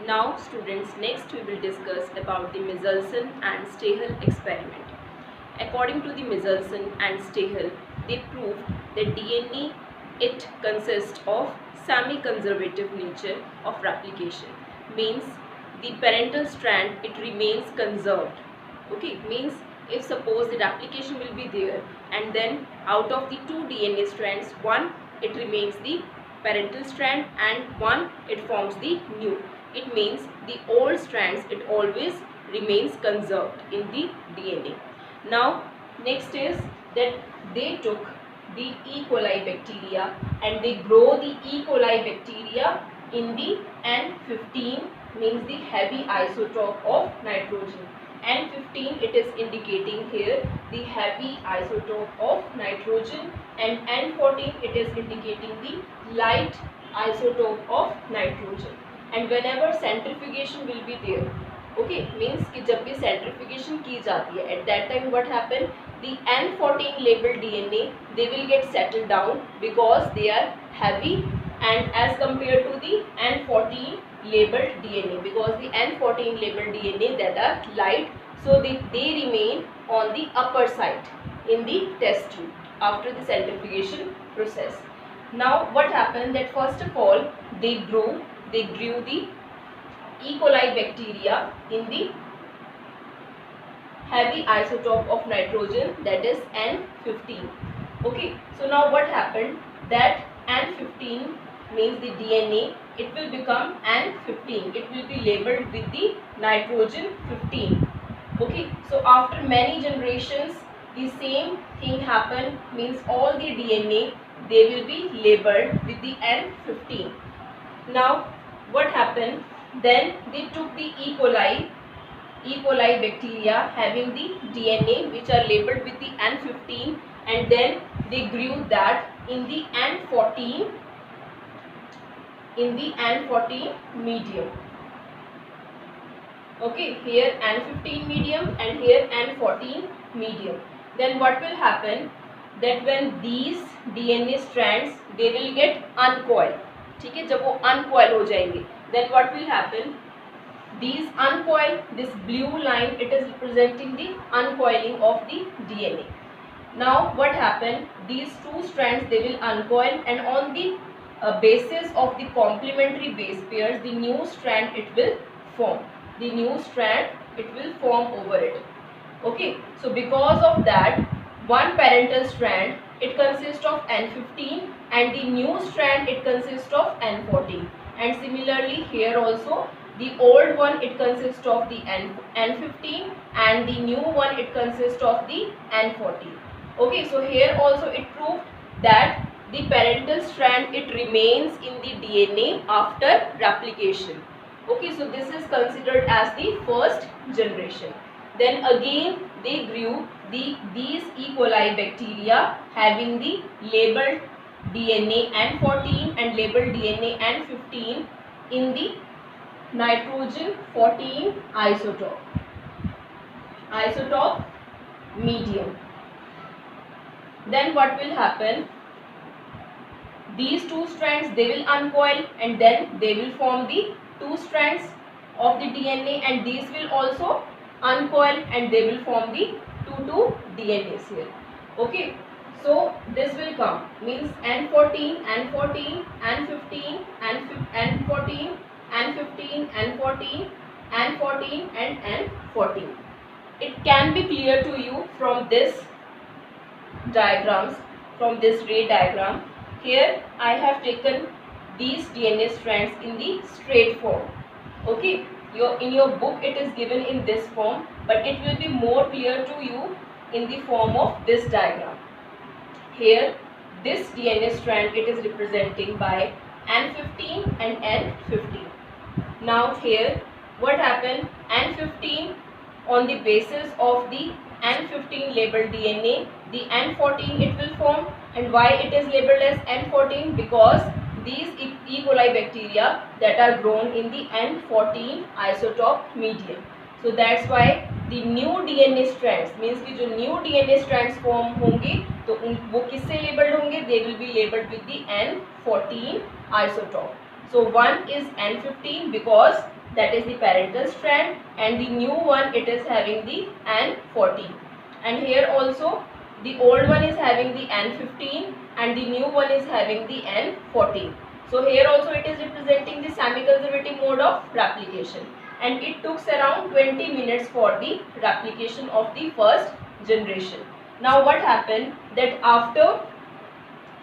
Now students, next we will discuss about the Michelson and Stahel experiment. According to the Michelson and Stahel, they proved that DNA, it consists of semi-conservative nature of replication. Means the parental strand, it remains conserved. Okay, means if suppose the replication will be there and then out of the two DNA strands, one it remains the parental strand and one it forms the new. It means the old strands, it always remains conserved in the DNA. Now next is that they took the E. coli bacteria and they grow the E. coli bacteria in the N15, means the heavy isotope of nitrogen. N15, it is indicating here the heavy isotope of nitrogen, and N14, it is indicating the light isotope of nitrogen. And whenever centrifugation will be there, okay, means कि जब भी centrifugation की जाती है, at that time what happen, the N14 labeled DNA, they will get settled down because they are heavy, and as compared to the N14 labeled DNA, because the N14 labeled DNA that are light, so they remain on the upper side in the test tube after the centrifugation process. Now what happened, that first of all they grew the E. coli bacteria in the heavy isotope of nitrogen, that is N15. Okay, so now what happened, that N15 means the DNA, it will become N15, it will be labeled with the nitrogen 15. Okay, so after many generations the same thing happen, means all the DNA, they will be labeled with the N15. Now what happened, then they took the E. coli bacteria having the DNA which are labeled with the N15, and then they grew that in the N14 medium. Okay, here N15 medium and here N14 medium. Then what will happen, that when these DNA strands, they will get uncoiled. ठीक है, जब वो uncoil हो जाएंगे, then what will happen, these uncoil, this blue line, it is representing the uncoiling of the DNA. Now what happened, these two strands, they will uncoil, and on the basis of the complementary base pairs, the new strand it will form. The new strand it will form over it. Okay, so because of that, one parental strand, it consists of N15, and the new strand it consists of N14. And similarly here also, the old one it consists of the N15, and the new one it consists of the N14. Okay, so here also it proved that the parental strand, it remains in the DNA after replication. Okay, so this is considered as the first generation. Then again they grew these E. coli bacteria having the labeled DNA N14 and labeled DNA N15 in the nitrogen 14 isotope medium. Then what will happen, these two strands, they will uncoil, and then they will form the two strands of the DNA, and these will also uncoil and they will form the two DNAs here. Okay, so this will come, means N14, N14, N15, N14, N15, N14, N14 and N14. It can be clear to you from this diagrams, from this ray diagram. Here I have taken these DNA strands in the straight form. Okay, in your book it is given in this form, but it will be more clear to you in the form of this diagram. Here this DNA strand, it is representing by N15 and N15. Now here what happened, N15 on the basis of the N15 labeled DNA, the N14 it will form. And why it is labeled as N14? Because these E. coli bacteria that are grown in the N14 isotope medium. So that's why the new DNA strands, means कि जो new DNA strands form होंगे तो वो किससे labeled होंगे? They will be labeled with the N14 isotope. So one is N15 because that is the parental strand, and the new one it is having the N14. And here also the old one is having the N15 and the new one is having the N14. So here also it is representing the semi-conservative mode of replication, and it took around 20 minutes for the replication of the first generation. Now what happened that after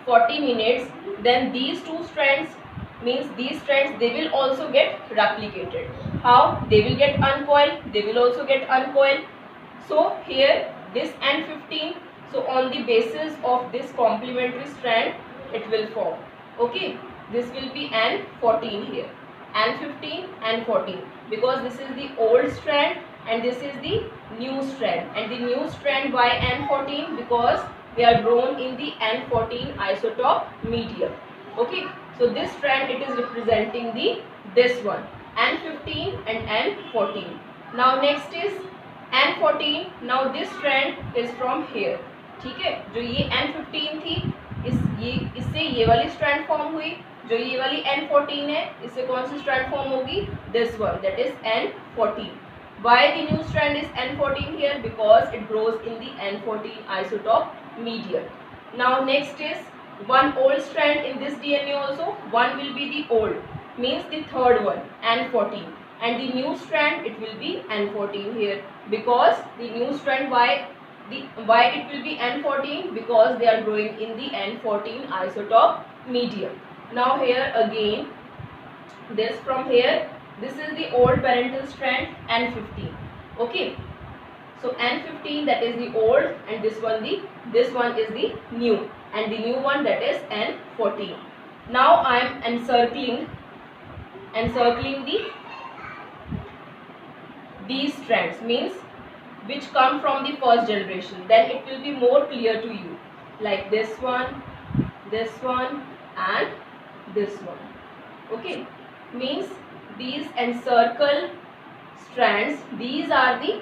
40 minutes, then these two strands, means these strands, they will also get replicated. How? They will get uncoiled, they will also get uncoiled. So here this N15, so on the basis of this complementary strand it will form. Okay, this will be N14 here, N15 and 14, because this is the old strand and this is the new strand, and the new strand why N14, because they are grown in the N14 isotope medium. Okay, so this strand it is representing the this one N15 and N14. Now next is N14. Now this strand is from here. ठीक है, जो ये N15 थी, इससे ये वाली strand form हुई, जो ये वाली N14 है, इससे कौन सी स्ट्रैंड फॉर्म होगी? This one, that is N14. Why the new strand is N14 here? Because it grows in the N14 isotope medium. Now next is one old strand in this DNA also. One will be the old, means the third one, N14, and the new strand it will be N14 here, because the new strand why it will be N14, because they are growing in the N14 isotope medium. Now here again, this from here, this is the old parental strand N15. Okay, so N15 that is the old, and this one is the new, and the new one that is N14. Now I am encircling these strands, means which come from the first generation, then it will be more clear to you, like this one and this one. Okay, means these encircle strands, these are the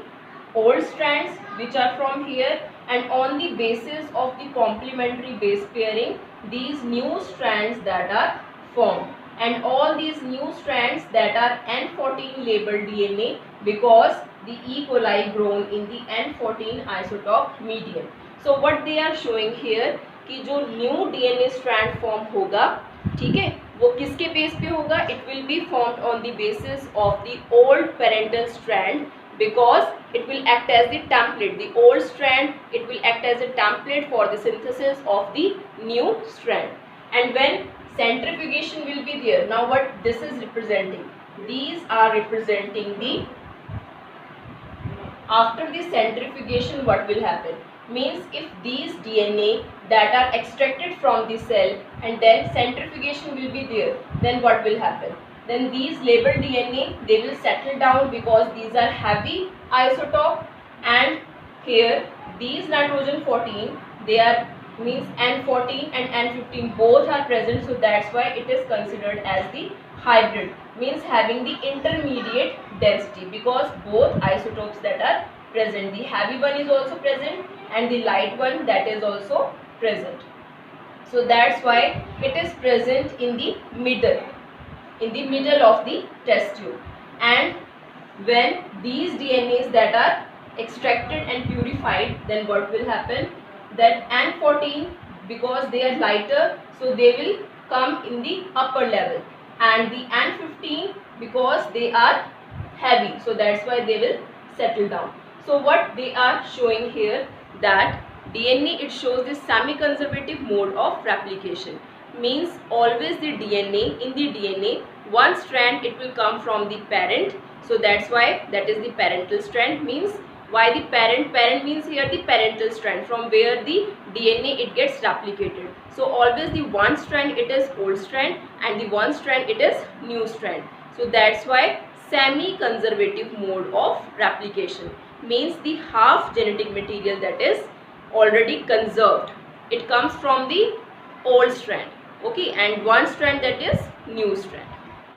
old strands which are from here, and on the basis of the complementary base pairing, these new strands that are formed, and all these new strands that are N14 labeled DNA, because the E. coli grown in the N14 isotope medium. So what they are showing here कि जो new DNA strand form होगा, ठीक है, वो किसके base पे होगा? It will be formed on the basis of the old parental strand, because it will act as the template. The old strand it will act as a template for the synthesis of the new strand. And when centrifugation will be there, now what this is representing? These are representing the, after the centrifugation what will happen? Means if these DNA that are extracted from the cell and then centrifugation will be there, then what will happen? Then these labeled DNA they will settle down, because these are heavy isotope, and here these nitrogen 14 they are, means N14 and N15 both are present, so that's why it is considered as the hybrid, means having the intermediate density, because both isotopes that are present, the heavy one is also present and the light one that is also present. So that's why it is present in the middle of the test tube. And when these DNAs that are extracted and purified, then what will happen? That N14, because they are lighter, so they will come in the upper level, and the N15 because they are heavy, so that's why they will settle down. So what they are showing here, that DNA it shows this semi-conservative mode of replication, means always the DNA, in the DNA one strand it will come from the parent, so that's why that is the parental strand. Means why the parent means here the parental strand from where the DNA it gets replicated. So always the one strand it is old strand and the one strand it is new strand. So that's why semi-conservative mode of replication, means the half genetic material that is already conserved, it comes from the old strand, okay, and one strand that is new strand.